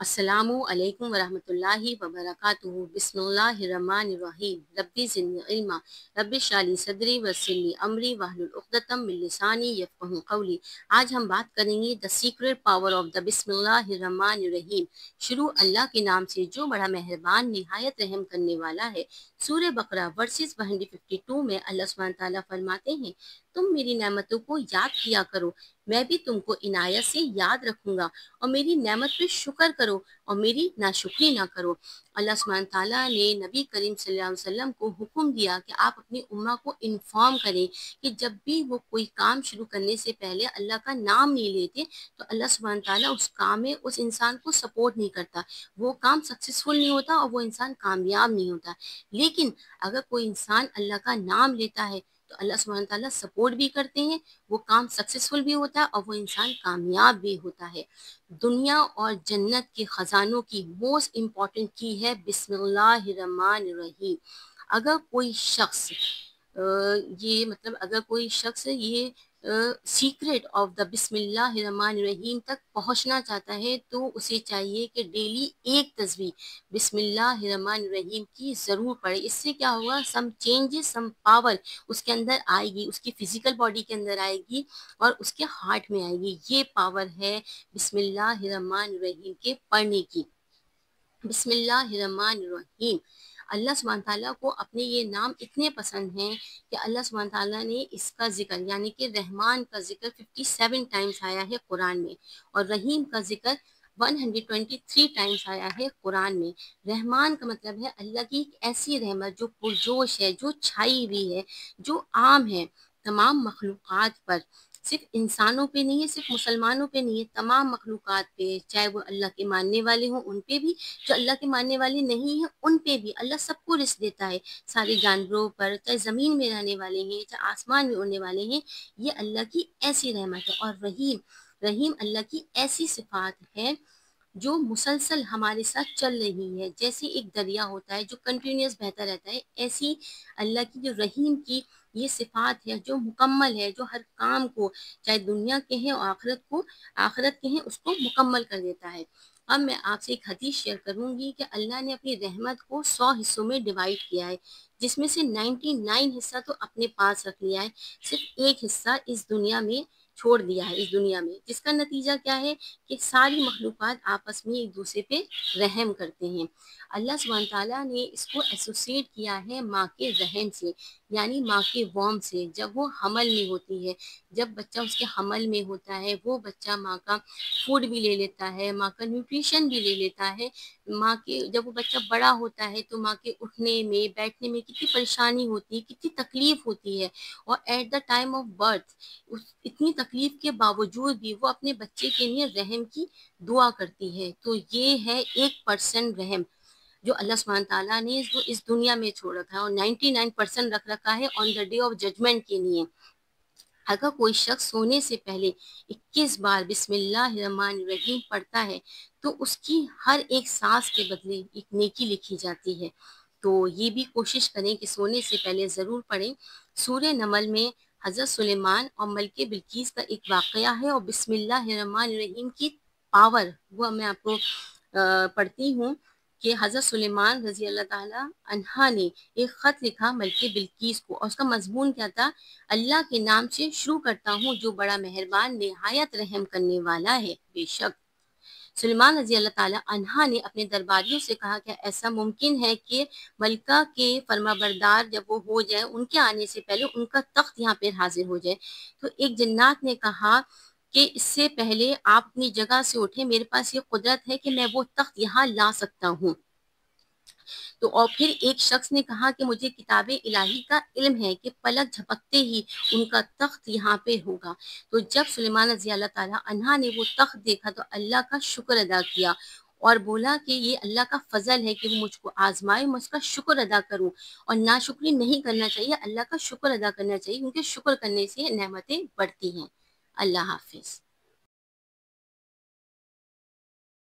अस्सलामु अलैकुम वरहमतुल्लाहि वबरकातुहू। बिस्मिल्लाहिर्रहमानिर्रहीम। रब्बी ज़िदनी इल्मा, रब्बि इश्रह ली सदरी वयस्सिर ली अमरी वहलुल उक़दतम मिन लिसानी यफ़क़हू क़ौली। आज हम बात करेंगे the secret power of the बिस्मिल्लाहिर्रहमानिर्रहीम। शुरू अल्लाह के नाम से जो बड़ा मेहरबान निहायत रहम करने वाला है। सूरह बकरा वर्सेस 152 में अल्लाह सुब्हानहू तआला फरमाते हैं, तुम मेरी नेमतों को याद किया करो, मैं भी तुमको इनायत से याद रखूंगा, और मेरी नेमत पे शुक्र करो और मेरी नाशुक्री ना करो। अल्लाह सुब्हानहू तआला ने नबी करीम सल्लल्लाहु अलैहि वसल्लम को हुक्म दिया कि आप अपनी उम्मा को इन्फॉर्म करें कि जब भी वो कोई काम शुरू करने से पहले अल्लाह का नाम नहीं लेते तो अल्लाह सुब्हानहू तआला उस काम में उस इंसान को सपोर्ट नहीं करता, वो काम सक्सेसफुल नहीं होता और वो इंसान कामयाब नहीं होता। लेकिन अगर कोई इंसान अल्लाह का नाम लेता है तो अल्लाह सुब्हानहू तआला सपोर्ट भी करते हैं, वो काम सक्सेसफुल भी होता है और वो इंसान कामयाब भी होता है। दुनिया और जन्नत के खजानों की मोस्ट इम्पॉर्टेंट की है बिस्मिल्लाहिर्रहमानिर्रहीम। अगर कोई शख्स अगर कोई शख्स ये सीक्रेट ऑफ द बिस्मिल्लाहिर्रहमानिर्रहीम तक पहुंचना चाहता है तो उसे चाहिए कि डेली एक तस्बीह बिस्मिल्लाहिर्रहमानिर्रहीम की ज़रूर पढ़े। इससे क्या होगा, सम चेंजेस, सम पावर उसके अंदर आएगी, उसकी फिजिकल बॉडी के अंदर आएगी और उसके हार्ट में आएगी। ये पावर है बिस्मिल्लाहिर्रहमानिर्रहीम के पढ़ने की। बिस्मिल्लाहिर्रहमानिर्रहीम। अल्लाह सुब्हानहू तआला को अपने ये नाम इतने पसंद हैं कि अल्लाह सुब्हानहू तआला ने इसका जिक्र यानी कि रहमान का जिक्र 57 टाइम्स आया है कुरान में, और रहीम का जिक्र 123 टाइम्स आया है कुरान में। रहमान का मतलब है अल्लाह की एक ऐसी रहमत जो पुरजोश है, जो छाई हुई है, जो आम है तमाम मखलूक़ात पर, सिर्फ इंसानों पे नहीं है, सिर्फ मुसलमानों पे नहीं है, तमाम मखलूक़ात पे, चाहे वो अल्लाह के मानने वाले हों उन पे भी, जो अल्लाह के मानने वाले नहीं हैं उन पे भी। अल्लाह सबको रिस्क देता है, सारे जानवरों पर, चाहे ज़मीन में रहने वाले हैं चाहे आसमान में उड़ने वाले हैं। ये अल्लाह की ऐसी रहमत है। और रहीम, रहीम अल्लाह की ऐसी सिफात है जो मुसलसल हमारे साथ चल रही है। जैसे एक दरिया होता है जो कंटिन्यूअस बहता रहता है, ऐसी अल्लाह की जो रहीम की ये सिफात है जो मुकम्मल है, जो हर काम को, चाहे दुनिया के हैं और आखिरत के हैं, उसको मुकम्मल कर देता है। अब मैं आपसे एक हदीस शेयर करूंगी कि अल्लाह ने अपनी रहमत को 100 हिस्सों में डिवाइड किया है, जिसमें से 99 हिस्सा तो अपने पास रख लिया है, सिर्फ एक हिस्सा इस दुनिया में छोड़ दिया है। इस दुनिया में जिसका नतीजा क्या है कि सारी मखलूक़ात आपस में एक दूसरे पे रहम करते हैं। अल्लाह सुब्हानहू तआला ने इसको एसोसिएट किया है माँ के रहम से, यानी माँ के वॉर्म से। जब वो हमल में होती है, जब बच्चा उसके हमल में होता है, वो बच्चा माँ का फूड भी ले लेता है, माँ का न्यूट्रिशन भी ले लेता है। माँ के जब वो बच्चा बड़ा होता है तो माँ के उठने में बैठने में कितनी परेशानी होती है, कितनी तकलीफ होती है, और at the time of birth उस इतनी तकलीफ के बावजूद भी वो अपने बच्चे के लिए रहम की दुआ करती है। तो ये है 1% रहम जो अल्लाह सुब्हानहू तआला ने जो इस दुनिया में छोड़ रखा है, और 99% रख रखा है on the day of judgement के लिए। अगर कोई शख्स सोने से पहले 21 बार बिस्मिल्लाहिर्रहमानिर्रहीम पढ़ता है तो उसकी हर एक सांस के बदले एक नेकी लिखी जाती है। तो ये भी कोशिश करें कि सोने से पहले ज़रूर पढ़ें। सूरह नमल में हज़रत सुलेमान और मलके बिल्कीस का एक वाक़या है, और बिस्मिल्लाहिर्रहमानिर्रहीम की पावर वो मैं आपको पढ़ती हूँ कि हज़रत सुलेमान रज़ी अल्लाह ताला अन्हा ने एक ख़त लिखा मलके बिल्कीस को, और उसका मज़मून क्या था, अल्लाह के नाम से शुरू करता हूँ जो बड़ा मेहरबान निहायत रहम करने वाला है। बेशक सुलेमान रज़ी अल्लाह ताला अन्हा ने अपने दरबारियों से कहा कि ऐसा मुमकिन है कि मलिका के फरमाबरदार जब वो हो जाए, उनके आने से पहले उनका तख्त यहाँ पे हाजिर हो जाए। तो एक जन्नात ने कहा कि इससे पहले आप अपनी जगह से उठे, मेरे पास ये कुदरत है कि मैं वो तख्त यहाँ ला सकता हूँ। तो और फिर एक शख्स ने कहा कि मुझे किताबे इलाही का इल्म है कि पलक झपकते ही उनका तख्त यहाँ पे होगा। तो जब सुलेमान रज़ी अल्लाह ताला अन्हा ने वो तख्त देखा तो अल्लाह का शुक्र अदा किया और बोला कि ये अल्लाह का फजल है कि वो मुझको आजमाए, मैं उसका शुक्र अदा करूं। और नाशुक्री नहीं करना चाहिए, अल्लाह का शुक्र अदा करना चाहिए, क्योंकि शुक्र करने से नेमतें बढ़ती हैं। अल्लाह हाफिज।